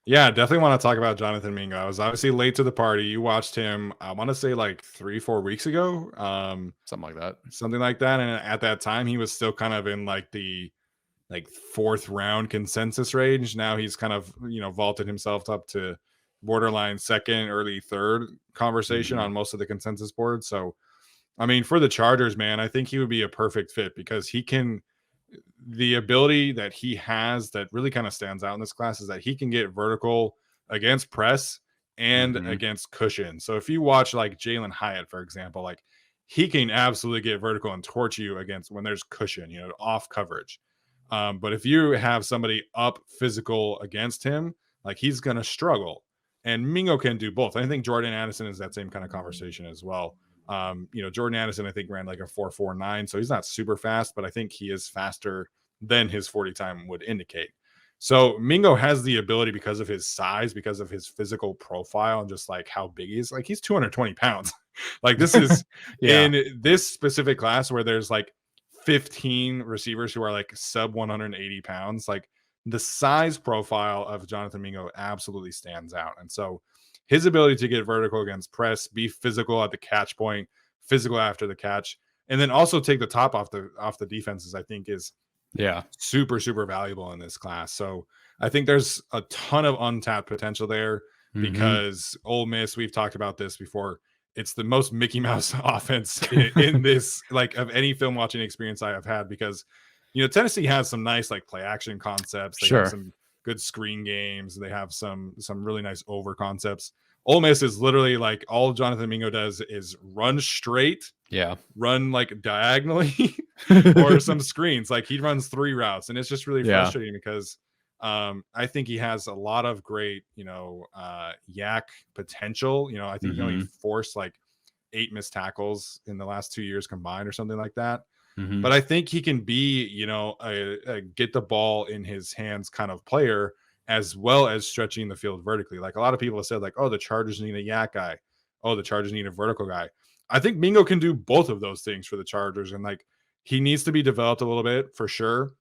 Yeah, definitely want to talk about Jonathan Mingo. I was obviously late to the party. You watched him, I want to say like 3, 4 weeks ago, Something like that. something like that. And at that time, he was still kind of in like the fourth round consensus range. Now he's kind of vaulted himself up to borderline second, early third conversation Mhm. on most of the consensus boards. So I mean, for the Chargers, man, I think he would be a perfect fit because he can the ability that he has that really kind of stands out in this class is that he can get vertical against press and Mhm. against cushion. So if you watch like Jalen Hyatt, for example, like he can absolutely get vertical and torch you against when there's cushion, off coverage. But if you have somebody up physical against him, like he's going to struggle. And Mingo can do both. I think Jordan Addison is that same kind of conversation as well. Jordan Addison, I think, ran like a 4.49, so he's not super fast, but I think he is faster than his 40 time would indicate. So Mingo has the ability because of his size, because of his physical profile, and just like how big he is. Like he's 220 pounds. Like this is Yeah. in this specific class where there's like 15 receivers who are like sub 180 pounds. Like the size profile of Jonathan Mingo absolutely stands out. And so his ability to get vertical against press, be physical at the catch point, physical after the catch, and then also take the top off the defenses, I think is Yeah. super, super valuable in this class. So I think there's a ton of untapped potential there Mhm. because Ole Miss, we've talked about this before. It's the most Mickey Mouse offense in this, like of any film watching experience I have had because, Tennessee has some nice like play action concepts. They have Sure. some good screen games. They have some really nice over concepts. Ole Miss is literally like all Jonathan Mingo does is run straight, Yeah. run like diagonally or some screens. Like he runs 3 routes, and it's just really Yeah. frustrating because I think he has a lot of great, yak potential. I think he only Mhm. forced like 8 missed tackles in the last 2 years combined or something like that. Mhm. But I think he can be, a get the ball in his hands kind of player as well as stretching the field vertically. Like a lot of people have said, like, oh, the Chargers need a yak guy. Oh, the Chargers need a vertical guy. I think Mingo can do both of those things for the Chargers. And like he needs to be developed a little bit for sure.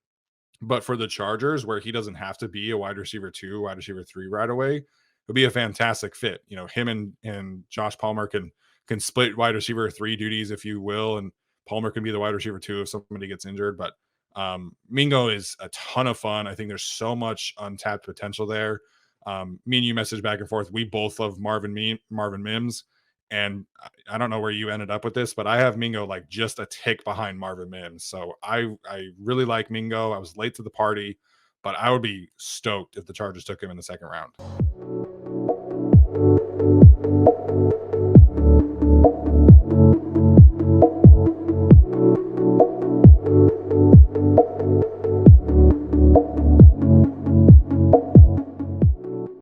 But for the Chargers, where he doesn't have to be a wide receiver 2, wide receiver 3 right away, it'll be a fantastic fit. Him and Josh Palmer can split wide receiver 3 duties, if you will, and Palmer can be the wide receiver 2 if somebody gets injured. But Mingo is a ton of fun. I think there's so much untapped potential there. Me and you message back and forth. We both love Marvin Mims. And I don't know where you ended up with this, but I have Mingo like just a tick behind Marvin Mims. So I really like Mingo. I was late to the party, but I would be stoked if the Chargers took him in the second round.